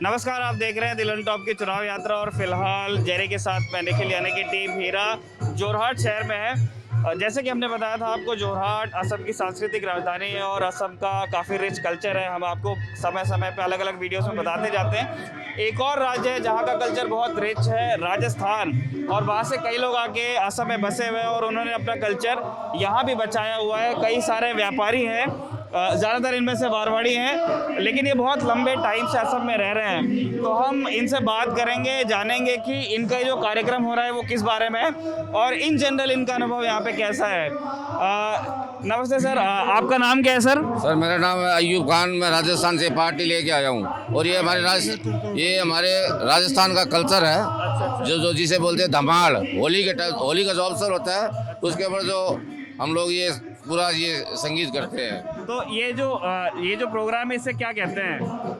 नमस्कार, आप देख रहे हैं दिल ऑन टॉप की चुनाव यात्रा और फिलहाल जेरे के साथ मैं निखिल यानी कि टीम हीरा जोरहाट शहर में है। जैसे कि हमने बताया था आपको, जोरहाट असम की सांस्कृतिक राजधानी है और असम का काफ़ी रिच कल्चर है। हम आपको समय समय पे अलग अलग वीडियोस में बताते जाते हैं। एक और राज्य है जहाँ का कल्चर बहुत रिच है, राजस्थान, और वहाँ से कई लोग आके असम में बसे हुए हैं और उन्होंने अपना कल्चर यहाँ भी बचाया हुआ है। कई सारे व्यापारी हैं, ज़्यादातर इनमें से मारवाड़ी हैं, लेकिन ये बहुत लंबे टाइम से असम में रह रहे हैं। तो हम इनसे बात करेंगे, जानेंगे कि इनका जो कार्यक्रम हो रहा है वो किस बारे में है और इन जनरल इनका अनुभव यहाँ पे कैसा है। नमस्ते सर, आपका नाम क्या है सर? सर मेरा नाम है अयूब खान, मैं राजस्थान से पार्टी लेके आया हूँ और ये हमारे राजस्थान का कल्चर है जो जिसे बोलते हैं धमाल। होली का जो अवसर होता है उसके ऊपर जो हम लोग ये पूरा ये संगीत करते हैं। तो ये जो प्रोग्राम है इसे क्या कहते हैं?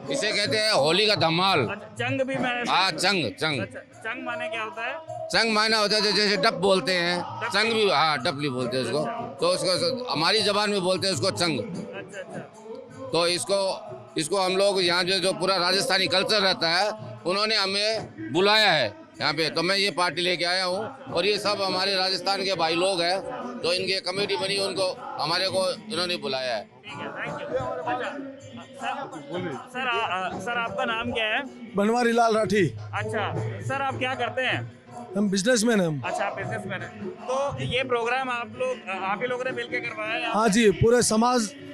इसे कहते हैं होली का धमाल। अच्छा, चंग भी मैं हाँ, चंग। अच्छा, चंग माने क्या होता है? चंग मायना होता है जैसे डप बोलते हैं, चंग भी, हाँ डपली बोलते हैं उसको। तो उसको हमारी जबान में बोलते हैं उसको चंग। अच्छा। तो इसको हम लोग यहाँ जो पूरा राजस्थानी कल्चर रहता है उन्होंने हमें बुलाया है यहाँ पे, तो मैं ये पार्टी लेके आया हूँ और ये सब हमारे राजस्थान के भाई लोग हैं जो इनके कमेटी बनी, उनको हमारे को इन्होंने बुलाया है। ठीक है, थैंक यू। अच्छा सर, आपका नाम क्या है? बनवारी लाल राठी। अच्छा सर, आप क्या करते हैं? हम बिजनेसमैन हैं हम। अच्छा, आप बिजनेसमैन हैं। तो ये प्रोग्राम आप ही लोगों ने मिलकर करवाया है? हाँ जी,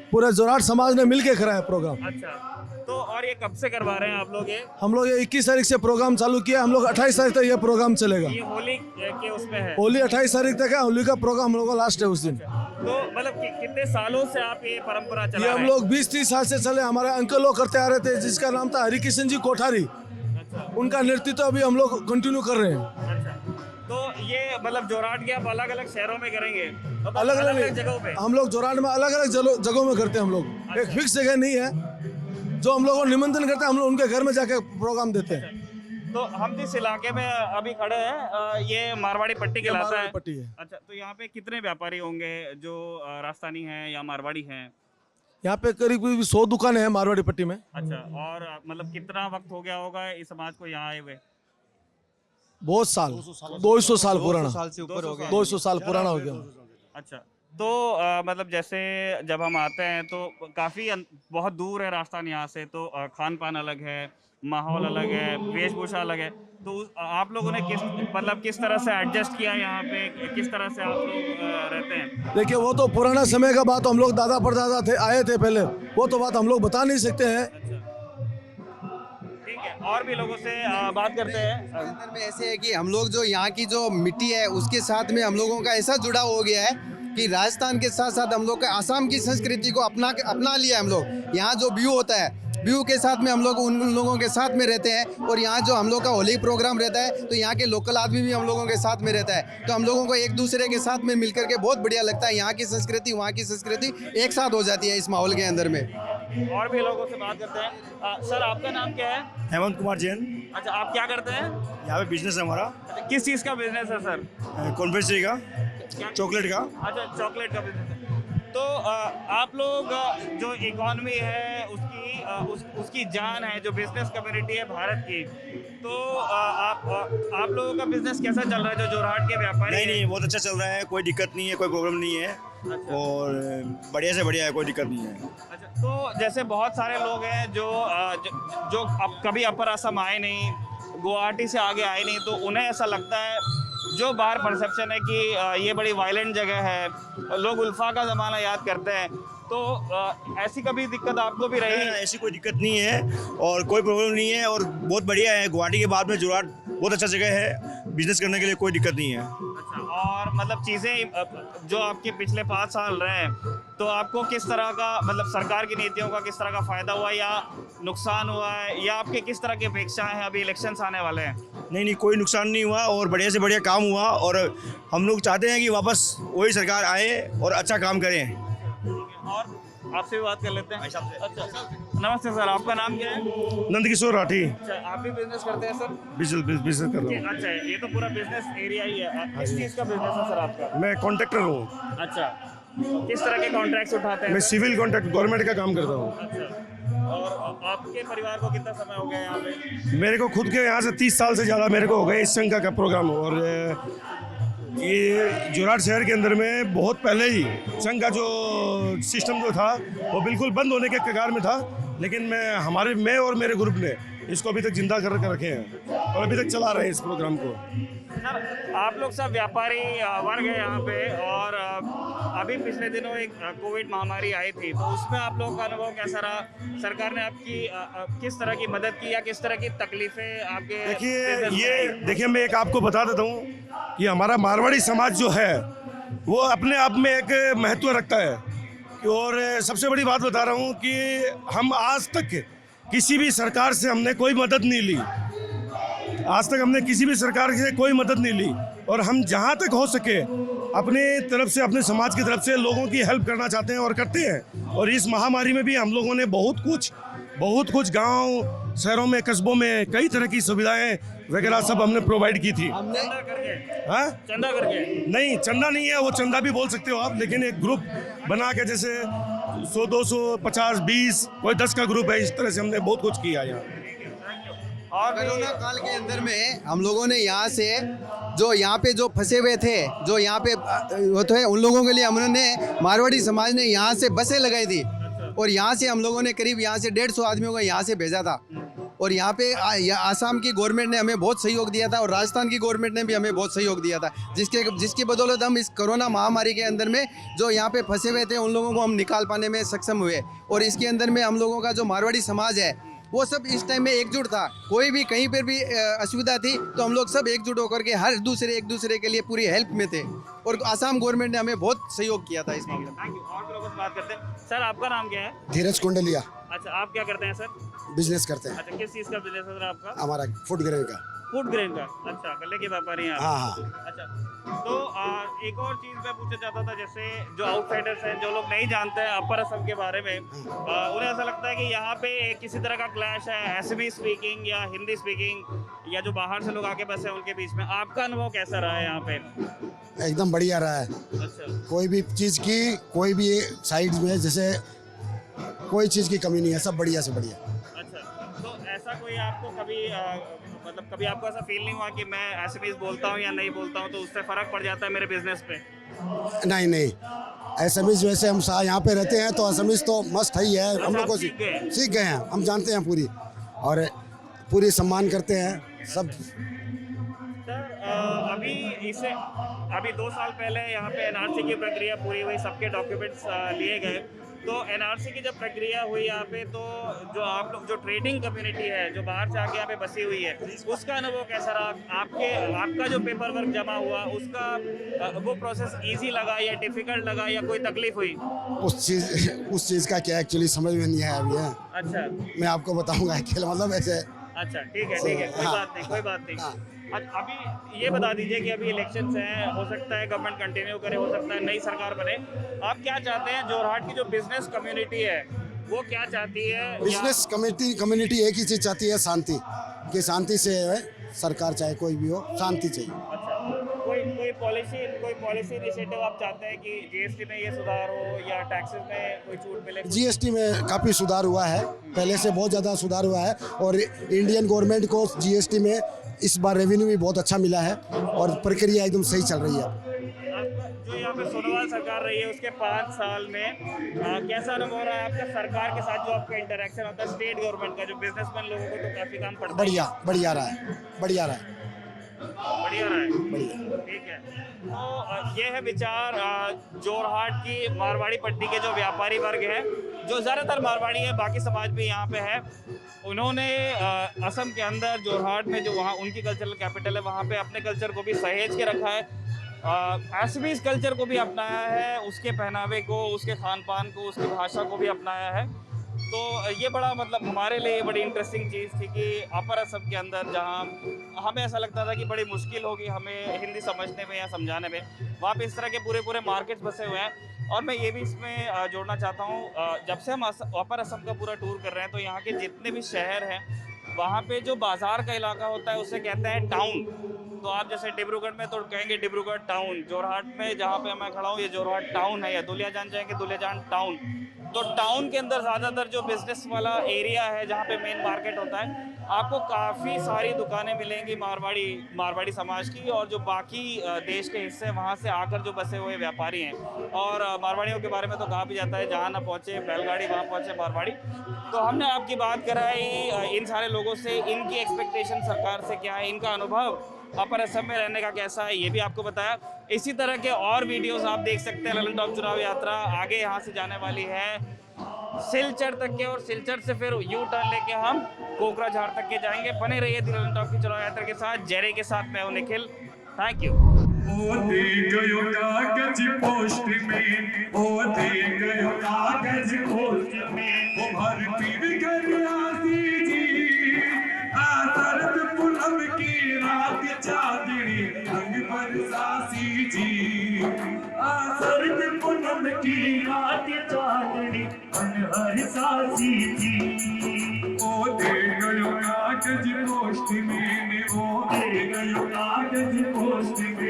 पूरे जोरहाट समाज ने मिलके कराया प्रोग्राम। अच्छा, तो और ये कब से करवा रहे हैं आप लोग ये? हम लोग ये 21 तारीख से प्रोग्राम चालू किया, हम लोग 28 तारीख तक ये प्रोग्राम चलेगा। ये होली के उसमें है? होली 28 तारीख तक है, होली का प्रोग्राम हम लोग का लास्ट है उस दिन। तो मतलब कितने सालों से आप ये परंपरा चला ये रहे हम हैं? लोग 20-30 साल से चले, हमारे अंकल लोग करते आ रहे थे जिसका नाम था हरिकिशन जी कोठारी। अच्छा, उनका नेतृत्व अभी हम लोग कंटिन्यू कर रहे हैं। अच्छा। तो ये मतलब जोरहाट के आप अलग अलग शहरों में करेंगे? मतलब अलग अलग जगहों पे? हम लोग जोरहाट में अलग अलग जगहों में करते हैं हम लोग। एक फिक्स जगह नहीं है, जो हम लोगों को निमंत्रण करते हैं हम लोग उनके घर में जाके प्रोग्राम देते हैं। तो हम जिस इलाके में अभी खड़े हैं ये मारवाड़ी पट्टी कहलाता है। मारवाड़ी पट्टी है। अच्छा, तो यहाँ पे कितने व्यापारी होंगे जो राजस्थानी हैं या मारवाड़ी हैं? यहाँ पे करीब 100 दुकानें हैं मारवाड़ी पट्टी में। अच्छा, और मतलब कितना वक्त हो गया होगा इस समाज को यहाँ आए हुए? बहुत साल, 200 साल पुराना, 200 साल से ऊपर हो गया। 200 साल पुराना हो गया। अच्छा, तो मतलब जैसे जब हम आते हैं तो काफ़ी बहुत दूर है राजस्थान यहाँ से, तो खान पान अलग है, माहौल अलग है, वेशभूषा अलग है। तो आप लोगों ने किस तरह से एडजस्ट किया यहाँ पे, किस तरह से आप लोग रहते हैं? देखिए वो तो पुराना समय का बात, हम लोग दादा परदादा थे आए थे पहले, वो तो बात हम लोग बता नहीं सकते हैं। ठीक है, और भी लोगों से बात करते हैं। अंदर में ऐसे है कि हम लोग जो यहाँ की जो मिट्टी है उसके साथ में हम लोगों का ऐसा जुड़ाव हो गया है कि राजस्थान के साथ साथ हम लोग का आसाम की संस्कृति को अपना लिया हम लोग। यहाँ जो व्यू होता है, व्यू के साथ में हम लोग उन लोगों के साथ में रहते हैं और यहाँ जो हम लोग का होली प्रोग्राम रहता है तो यहाँ के लोकल आदमी भी हम लोगों के साथ में रहता है, तो हम लोगों को एक दूसरे के साथ में मिलकर के बहुत बढ़िया लगता है। यहाँ की संस्कृति वहाँ की संस्कृति एक साथ हो जाती है इस माहौल के अंदर में। और भी लोगों से बात करते हैं। सर, आपका नाम क्या है? हेमंत कुमार जैन। अच्छा, आप क्या करते हैं? यहाँ पे बिजनेस है हमारा। अच्छा, किस चीज़ का बिजनेस है सर? कॉन्फेक्शनरी का, चॉकलेट का। अच्छा, चॉकलेट का बिजनेस है। तो आप लोग जो इकॉनमी है उसकी जान है, जो बिजनेस कम्युनिटी है भारत की, तो आप लोगों का बिजनेस कैसा चल रहा है जो जोरहाट के व्यापारी? नहीं, बहुत अच्छा चल रहा है, कोई दिक्कत नहीं है, कोई प्रॉब्लम नहीं है। अच्छा। और बढ़िया से बढ़िया है, कोई दिक्कत नहीं है। अच्छा, तो जैसे बहुत सारे लोग हैं जो अब कभी अपर असम आए नहीं, गुवाहाटी से आगे आए नहीं, तो उन्हें ऐसा लगता है, जो बाहर परसेप्शन है कि ये बड़ी वायलेंट जगह है, लोग उल्फा का ज़माना याद करते हैं, तो ऐसी कभी दिक्कत आपको भी रही? ऐसी कोई दिक्कत नहीं है और कोई प्रॉब्लम नहीं है और बहुत बढ़िया है। गुवाहाटी के बाद में जोरहाट बहुत अच्छा जगह है, बिजनेस करने के लिए कोई दिक्कत नहीं है। अच्छा, और मतलब चीज़ें जो आपके पिछले 5 साल रहे हैं, तो आपको किस तरह का, मतलब सरकार की नीतियों का किस तरह का फ़ायदा हुआ या नुकसान हुआ है, या आपके किस तरह की अपेक्षाएं हैं? अभी इलेक्शंस आने वाले हैं। नहीं, कोई नुकसान नहीं हुआ और बढ़िया से बढ़िया काम हुआ और हम लोग चाहते हैं कि वापस वही सरकार आए और अच्छा काम करें। और आपसे भी बात कर लेते हैं। अच्छा, नमस्ते सर, आपका नाम क्या है? नंदकिशोर राठी। अच्छा, आप भी बिजनेस करते हैं सर? बिजनेस कर रहा हूँ। अच्छा, ये तो पूरा बिजनेस एरिया ही है। किस चीज़ का बिजनेस है सर आपका? मैं कॉन्ट्रैक्टर हूँ। अच्छा, किस तरह के कॉन्ट्रैक्ट्स उठाते हैं? मैं सिविल कॉन्ट्रैक्ट गवर्नमेंट का काम करता हूँ। अच्छा, और आपके परिवार को कितना समय हो गया यहाँ पे? मेरे को खुद के यहाँ से 30 साल से ज़्यादा मेरे को हो गए इस संघ का प्रोग्राम। और ये जोरहाट शहर के अंदर में बहुत पहले ही संघ का जो सिस्टम जो था वो बिल्कुल बंद होने के कगार में था, लेकिन मैं और मेरे ग्रुप ने इसको अभी तक जिंदा कर रखे हैं और अभी तक चला रहे हैं इस प्रोग्राम को। सर, आप लोग सब व्यापारी वर्ग है यहाँ पे, और अभी पिछले दिनों एक कोविड महामारी आई थी, तो उसमें आप लोगों का अनुभव कैसा रहा? सरकार ने आपकी किस तरह की मदद की या किस तरह की तकलीफें आपके? देखिए मैं एक आपको बता देता हूँ कि हमारा मारवाड़ी समाज जो है वो अपने आप में एक महत्व रखता है। और सबसे बड़ी बात बता रहा हूँ कि हम आज तक किसी भी सरकार से हमने कोई मदद नहीं ली। आज तक हमने किसी भी सरकार से कोई मदद नहीं ली, और हम जहाँ तक हो सके अपने तरफ से, अपने समाज की तरफ से लोगों की हेल्प करना चाहते हैं और करते हैं। और इस महामारी में भी हम लोगों ने बहुत कुछ गांव, शहरों में, कस्बों में कई तरह की सुविधाएं वगैरह सब हमने प्रोवाइड की थी। चंदा करके? हाँ, चंदा करके? नहीं, चंदा नहीं है, वो चंदा भी बोल सकते हो आप, लेकिन एक ग्रुप बना के जैसे 100, 200, 50, 20, कोई 10 का ग्रुप है, इस तरह से हमने बहुत कुछ किया यहाँ। और कोरोना काल के अंदर में हम लोगों ने यहाँ से जो यहाँ पे जो फंसे हुए थे, जो यहाँ पे होते हैं, उन लोगों के लिए हमने मारवाड़ी समाज ने यहाँ से बसें लगाई थी, और यहाँ से हम लोगों ने करीब यहाँ से 150 आदमियों को यहाँ से भेजा था। और यहाँ पे आसाम की गवर्नमेंट ने हमें बहुत सहयोग दिया था, और राजस्थान की गवर्नमेंट ने भी हमें बहुत सहयोग दिया था, जिसकी बदौलत हम इस कोरोना महामारी के अंदर में जो यहाँ पे फंसे हुए थे उन लोगों को हम निकाल पाने में सक्षम हुए। और इसके अंदर में हम लोगों का जो मारवाड़ी समाज है वो सब इस टाइम में एकजुट था। कोई भी कहीं पर भी असुविधा थी तो हम लोग सब एकजुट होकर के एक दूसरे के लिए पूरी हेल्प में थे, और आसाम गवर्नमेंट ने हमें बहुत सहयोग किया था इस मामले में। Thank you. और लोगों से बात करते हैं। सर, आपका नाम क्या है? धीरज कुंडलिया, अच्छा, आप क्या करते हैं सर? बिजनेस करते हैं। अच्छा, किस चीज़ का बिजनेस है सर आपका? हमारा फूड ग्रेन का। फूड ग्रेन का? अच्छा, गले के व्यापारी हैं आप? हाँ। अच्छा, तो एक और चीज़ मैं पूछना चाहता था, जैसे जो आउटसाइडर्स हैं, जो लोग नहीं जानते हैं अपर असम के बारे में, उन्हें ऐसा लगता है कि यहाँ पे किसी तरह का क्लैश है, असमी स्पीकिंग या हिंदी स्पीकिंग, या जो बाहर से लोग आके बसे हैं उनके बीच में। आपका अनुभव कैसा रहा है यहाँ पे? एकदम बढ़िया रहा है। अच्छा, कोई भी चीज़ की, कोई भी साइड में जैसे कोई चीज़ की कमी नहीं है, सब बढ़िया से बढ़िया। अच्छा, तो ऐसा कोई आपको कभी मतलब कभी आपको ऐसा फील नहीं हुआ कि मैं असमीज बोलता हूँ या नहीं बोलता हूँ तो उससे फ़र्क पड़ जाता है मेरे बिजनेस पे? नहीं, असमीज वैसे हम यहाँ पे रहते हैं तो असमीज तो मस्त ही है, हम लोग को सीख गए हैं, हम जानते हैं पूरी, और पूरी सम्मान करते हैं सब। सर, अभी 2 साल पहले यहाँ पे एनआरसी की प्रक्रिया पूरी हुई, सबके डॉक्यूमेंट्स लिए गए, तो एनआरसी की जब प्रक्रिया हुई यहाँ पे, तो जो आप लोग, जो ट्रेडिंग कम्युनिटी है जो बाहर से आके यहाँ पे बसी हुई है, उसका अनुभव कैसा रहा? आपका जो पेपर वर्क जमा हुआ उसका वो प्रोसेस इजी लगा या डिफिकल्ट लगा या कोई तकलीफ हुई? उस चीज़ का क्या एक्चुअली समझ में नहीं आया अभी है। अच्छा, मैं आपको बताऊंगा अकेले, मतलब ऐसे। अच्छा, ठीक है, कोई बात नहीं। अच्छा, अभी ये बता दीजिए कि अभी इलेक्शंस हैं, हो सकता है गवर्नमेंट कंटिन्यू करे, हो सकता है नई सरकार बने, आप क्या चाहते हैं? जोरहाट की जो बिजनेस कम्युनिटी है वो क्या चाहती है? बिजनेस कम्युनिटी एक ही चीज़ चाहती है, शांति, कि शांति से सरकार चाहे कोई भी हो, शांति चाहिए। अच्छा, कोई पॉलिसी इनिशिएटिव आप चाहते हैं कि जीएसटी में ये सुधार हो या टैक्सेस में कोई छूट मिले? जीएसटी में काफ़ी सुधार हुआ है, पहले से बहुत ज़्यादा सुधार हुआ है, और इंडियन गवर्नमेंट को जीएसटी में इस बार रेवेन्यू भी बहुत अच्छा मिला है, और प्रक्रिया एकदम सही चल रही है। जो यहाँ पे सोनोवाल सरकार रही है उसके 5 साल में कैसा अनुभव रहा है आपका सरकार के साथ? जो आपका इंटरेक्शन होता है स्टेट गवर्नमेंट का, जो बिजनेसमैन लोगों को तो काफ़ी काम पड़ता है। बढ़िया रहा है। बढ़िया रहा है, ठीक है। तो ये है विचार जोरहाट की मारवाड़ी पट्टी के जो व्यापारी वर्ग है, जो ज़्यादातर मारवाड़ी है, बाकी समाज भी यहाँ पे है। उन्होंने असम के अंदर जोरहाट में जो वहाँ उनकी कल्चरल कैपिटल है, वहाँ पे अपने कल्चर को भी सहेज के रखा है, असमीज कल्चर को भी अपनाया है, उसके पहनावे को, उसके खान पान को, उसकी भाषा को भी अपनाया है। तो ये बड़ा मतलब हमारे लिए बड़ी इंटरेस्टिंग चीज़ थी कि अपर असम के अंदर जहाँ हमें ऐसा लगता था कि बड़ी मुश्किल होगी हमें हिंदी समझने में या समझाने में, वहाँ पे इस तरह के पूरे मार्केट्स बसे हुए हैं। और मैं ये भी इसमें जोड़ना चाहता हूँ, जब से हम अपर असम का पूरा टूर कर रहे हैं तो यहाँ के जितने भी शहर हैं वहाँ पे जो बाज़ार का इलाका होता है उसे कहते हैं टाउन। तो आप जैसे डिब्रूगढ़ में तो कहेंगे डिब्रूगढ़ टाउन, जोरहाट में जहाँ पे मैं खड़ा हूँ ये जोरहाट टाउन है, या दुलियाजान जाएंगे दुलियाजान टाउन। तो टाउन के अंदर ज़्यादातर जो बिजनेस वाला एरिया है जहाँ पे मेन मार्केट होता है, आपको काफ़ी सारी दुकानें मिलेंगी मारवाड़ी समाज की, और जो बाकी देश के हिस्से वहाँ से आकर जो बसे हुए व्यापारी हैं। और मारवाड़ियों के बारे में तो कहा भी जाता है, जहाँ ना पहुँचे बैलगाड़ी वहाँ पहुँचे मारवाड़ी। तो हमने आपकी बात कराई इन सारे लोगों से, इनकी एक्सपेक्टेशन सरकार से क्या है, इनका अनुभव अपर असम में रहने का कैसा है, ये भी आपको बताया। इसी तरह के और वीडियोस आप देख सकते हैं। ललन टॉप चुनाव यात्रा आगे यहाँ से जाने वाली है सिलचर तक के, और सिलचर से फिर यू टर्न लेके हम कोकराझार तक के जाएंगे। बने रहिए ललन टॉप की चुनाव यात्रा के साथ। जयरे के साथ मैं हूं निखिल, थैंक यू। ओ दे गयो कागज पोस्ट में, ओ दे गयो कागज पोस्ट में, ओ भर्ती विगरियासी जी, आसरत पुनम की रात चांदनी रंग बरसासी जी, आसरत पुनम की रात चांदनी रंग बरसासी जी। ओ दे गयो कागज पोस्ट में, ओ दे गयो कागज पोस्ट में,